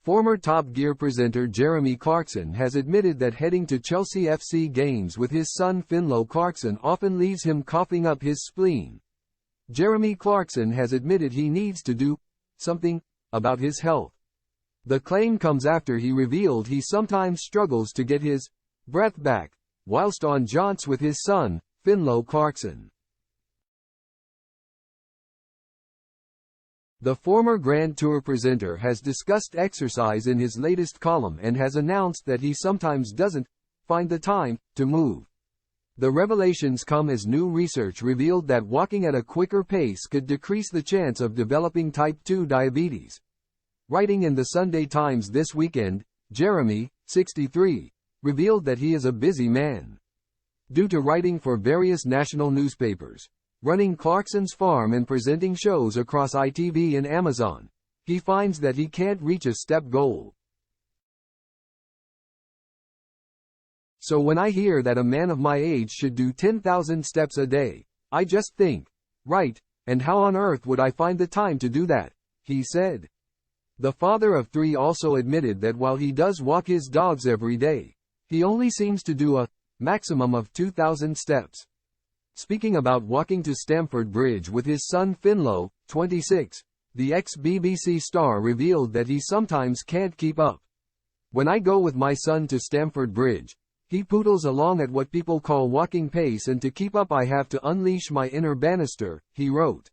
Former Top Gear presenter Jeremy Clarkson has admitted that heading to Chelsea FC games with his son Finlo Clarkson often leaves him coughing up his spleen. Jeremy Clarkson has admitted he needs to do something about his health. The claim comes after he revealed he sometimes struggles to get his breath back whilst on jaunts with his son, Finlo Clarkson. The former Grand Tour presenter has discussed exercise in his latest column and has announced that he sometimes doesn't find the time to move. The revelations come as new research revealed that walking at a quicker pace could decrease the chance of developing type 2 diabetes. Writing in the Sunday Times this weekend, Jeremy, 63, revealed that he is a busy man. Due to writing for various national newspapers, running Clarkson's farm and presenting shows across ITV and Amazon, he finds that he can't reach a step goal. So when I hear that a man of my age should do 10,000 steps a day, I just think, right, and how on earth would I find the time to do that, he said. The father of 3 also admitted that while he does walk his dogs every day, he only seems to do a maximum of 2,000 steps. Speaking about walking to Stamford Bridge with his son Finlo, 26, the ex-BBC star revealed that he sometimes can't keep up. When I go with my son to Stamford Bridge, he poodles along at what people call walking pace, and to keep up I have to unleash my inner Bannister, he wrote.